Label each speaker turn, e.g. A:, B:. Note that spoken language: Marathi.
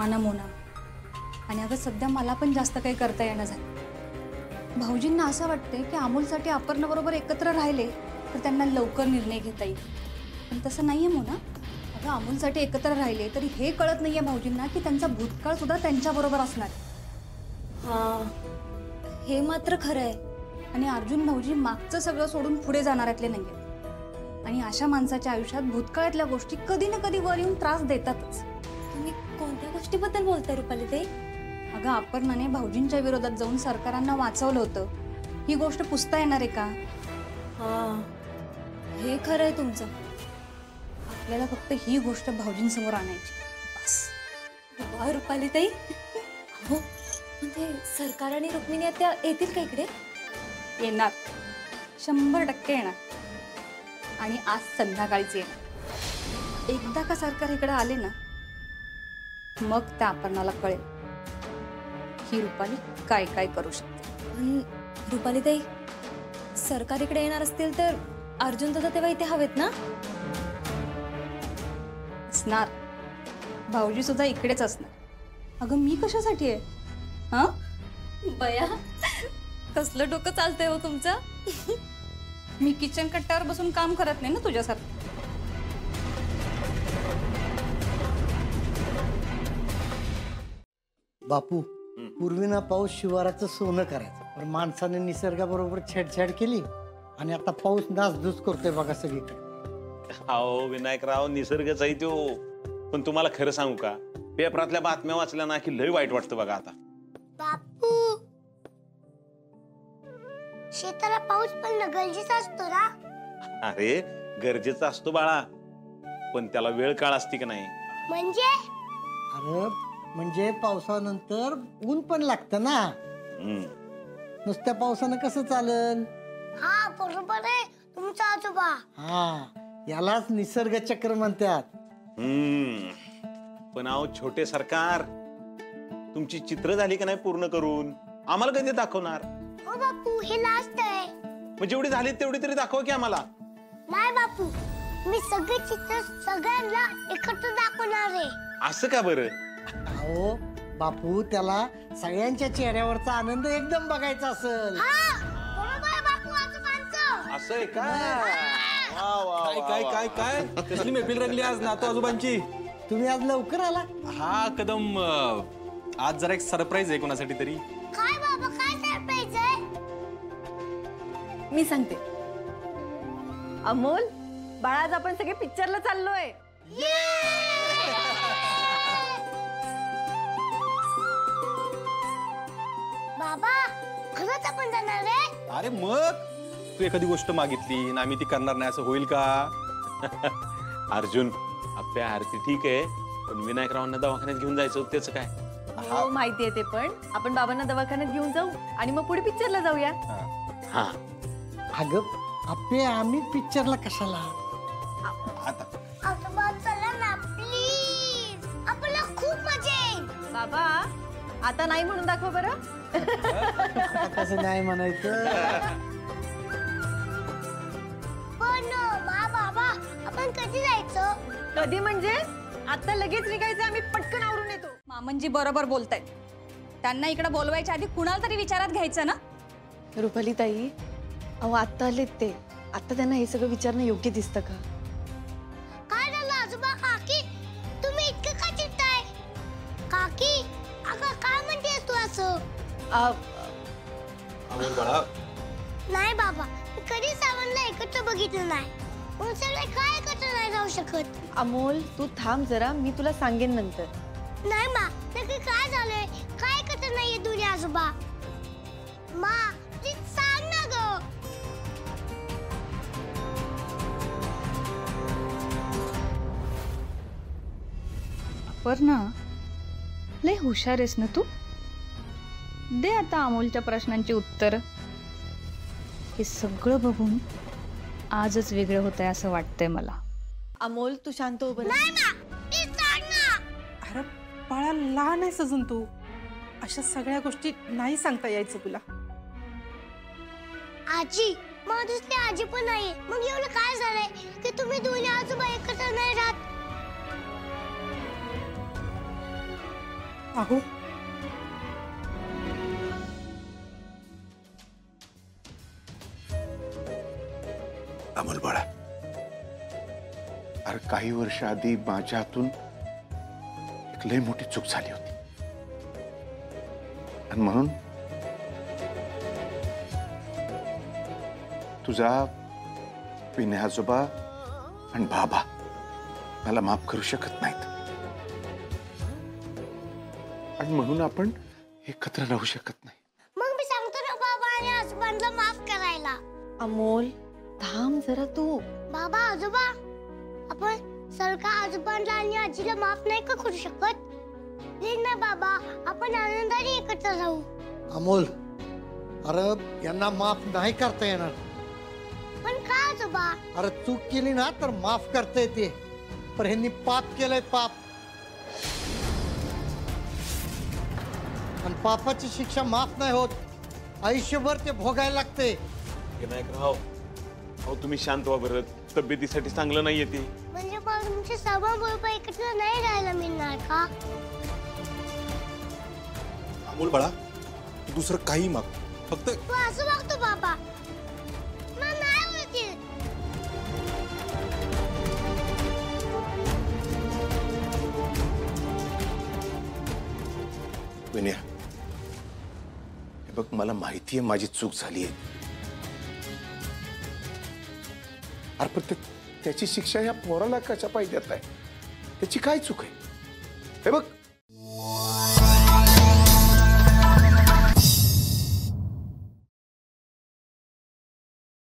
A: हा ना मोना. आणि अगं सध्या मला पण जास्त काही करता येणं झालं. भाऊजींना असं वाटतंय की अमोलसाठी अपर्णा बरोबर एकत्र राहिले तर त्यांना लवकर निर्णय घेता येईल, पण तसं नाहीये मोना. अगं अमोलसाठी एकत्र राहिले तरी हे कळत नाहीये भाऊजींना की त्यांचा भूतकाळ सुद्धा त्यांच्याबरोबर असणार.
B: हा, हे मात्र खरं आहे.
A: आणि अर्जुन भाऊजी मागचं सगळं सोडून पुढे जाणाऱ्यातले नाहीये. आणि अशा माणसाच्या आयुष्यात भूतकाळातल्या गोष्टी कधी ना कधी वर येऊन त्रास देतातच.
B: तुम्ही कोणत्या गोष्टीबद्दल बोलताय रुपाली ताई?
A: अगं अपर्णाने भाऊजींच्या विरोधात जाऊन सरकारांना वाचवलं होतं. ही गोष्ट पुसता येणार आहे का?
B: हा, हे खरं आहे तुमचं.
A: आपल्याला फक्त ही गोष्ट भाऊजींसमोर आणायची बस.
B: वा रुपाली ताई. हो, म्हणजे सरकार आणि रुक्मिणी त्या येतील का इकडे?
A: येणार, 100% येणार. आणि आज संध्याकाळीच येणार. एकदा का सरकार इकडे आले ना मग त्या अपर्णाला कळेल ही रुपाली काय काय करू शकते.
B: पण रुपाली ताई, सरकार इकडे येणार असतील तर अर्जुन दादा तेव्हा इथे हवेत ना?
A: असणार. भाऊजी सुद्धा इकडेच असणार. अगं मी कशासाठी आहे? हा
B: बया, कसलं डोकं चालतंय हो तुमचं.
A: मी किचन कट्ट्यावर बसून काम करत नाही ना तुझ्यासारखं.
C: बापू, पूर्वीना पाऊस शिवाराचं सोनं करायचं, पण माणसाने निसर्गाबरोबर छेडछाड केली आणि आता पाऊस नासधूस करतोय बघा सगळीकडे.
D: अहो विनायकराव, निसर्गच आहे तो. पण तुम्हाला खरं सांगू का, पेपरातल्या बातम्या वाचल्या ना की लय वाईट वाटतं बघा आता.
E: बापू, शेताला पाऊस पडणं गरजेचं असतो ना?
D: अरे गरजेचा असतो बाळा, पण त्याला वेळ काळ असते की नाही.
E: म्हणजे?
C: अरे म्हणजे पावसानंतर ऊन पण लागतं ना. नुसत्या पावसानं कसं चालेल?
E: हा बरोबर आहे तुमचा आजोबा.
C: हा, यालाच निसर्ग चक्र म्हणतात.
D: पण अहो छोटे सरकार, तुमची चित्र झाली का नाही पूर्ण करून? आम्हाला कधी दाखवणार?
E: हो बापू, हे लास्ट आहे.
D: मग जेवढी झाली तेवढी तरी दाखवा की आम्हाला.
E: नाही बापू, मी सगळे चित्र सगळ्यांना एकत्र दाखवणार आहे.
D: असं का बरं?
C: अहो बापू, त्याला सगळ्यांच्या चेहऱ्यावरचा आनंद एकदम बघायचा असेल.
E: हा बरोबर आहे बापू आजोबांचं.
D: असं आहे का? वा वा
F: काय काय काय काय कसली मैफिल रंगली आज नातू आजोबांची.
C: तुम्ही आज लवकर आला?
F: हा कदम, आज जरा एक सरप्राईज आहे कोणासाठी तरी.
E: काय बाबा, काय सरप्राईज आहे?
G: मी सांगते. अमोल बाळा, आज आपण सगळे पिक्चरला चाललोय.
E: बाबा, खरंच आपण जाणार आहे?
F: अरे मग तू एखादी गोष्ट मागितली ना आम्ही ती करणार नाही असं होईल का?
D: अर्जुन, आपल्या आरती ठीक आहे, पण विनायकरावांना दवाखान्यात घेऊन जायचं होतं, त्याचं काय?
G: हो माहितीये ते, पण आपण बाबांना दवाखान्यात घेऊन जाऊ आणि मग पुढे पिक्चरला जाऊया.
D: हा,
C: अगं आपे, आम्ही पिक्चरला कशाला?
F: आता
E: आजोबा चला ना प्लीज, आपल्याला खूप मजा येईल.
G: बाबा आता नाही म्हणून दाखव बरं.
C: आता कसं नाही म्हणायचं?
E: पण बाबा, आपण कधी जायचं?
G: कधी म्हणजे आता लगेच निघायचं, आम्ही पटकन आवरून येतो.
A: मामनजी बरोबर बोलतायत. त्यांना इकडे बोलवायच्या आधी कुणाला तरी विचारात घ्यायचं ना.
G: रुपाली ताई, अहो आत्ता आलेत ते, आता त्यांना हे सगळं विचारणं योग्य दिसतं का?
E: काय झालं आजोबा? काकी, तुम्ही इतकं का चिडताय? काकी, अगं काय म्हणतेस तू असं?
F: अमोल बाळा,
E: नाही बाबा, मी कधीच सावंतला एकत्र बघितलं नाही. मग सगळे काय एकत्र नाही राहू शकत?
G: अमोल तू थांब जरा, मी तुला सांगेन नंतर.
E: नाही मा, नक्की काय झालंय? काय एकत्र नाहीये दोन्ही आजोबा? मा, प्लीज सांग ना ग.
A: अपर्णा, लय हुशार आहेस ना तू. दे आता अमोलच्या प्रश्नांची उत्तर. हे सगळं बघून आजच वेगळं होतंय असं वाटतंय मला.
G: अमोल तू शांत हो बरं.
E: नाही मा, प्लीज सांग ना.
H: अरे बाळा, लहान आहेस अजून तू. अशा सगळ्या गोष्टी नाही सांगता यायचं तुला.
E: आजी, मग दुसरी आजी पण नाहीये. मग एवढं काय झालंय की तुम्ही दोन्ही आजोबा एकत्र नाही राहत?
H: अहो
I: अमोल बाळा, अरे काही वर्ष आधी माझ्या हातून एक लय मोठी चूक झाली होती आणि म्हणून तुझा पिने आजोबा आणि बाबा मला माफ करू शकत नाहीत आणि म्हणून आपण एकत्र राहू शकत नाही.
E: मग मी सांगतो ना बाबा आणि आजोबांना माफ करायला.
G: अमोल थांब जरा तू.
E: बाबा आजोबा, आपण सरकार आजोबांना आणि आजीला माफ नाही का करू शकत? प्लीज ना बाबा, आपण आनंदाने एकत्र राहू.
C: अमोल, अरे यांना माफ नाही करता येणार.
E: पण का आजोबा?
C: अरे चूक केली ना तर माफ करता येते, पण ह्यांनी पाप केलंय, पाप. आणि पापाची शिक्षा माफ नाही होत, आयुष्यभर ते भोगायला लागते.
D: विनायकराव, अहो तुम्ही शांत व्हा बरं, तब्येतीसाठी चांगलं नाहीये ते.
E: म्हणजे मग तुमच्या सर्वांबरोबर एकत्र नाही राहायला मिळणार का?
F: अमोल बाळा, तू दुसरं काही माग, फक्त
E: तू असं वागतो बाबा, मला नाही आवडते.
I: विनया, हे बघ, मला माहितीये माझी चूक झाली आहे. अरे पण त्याची शिक्षा या पोराला कशा पाहिजे आहे? त्याची काय चूक आहे? हे बघ,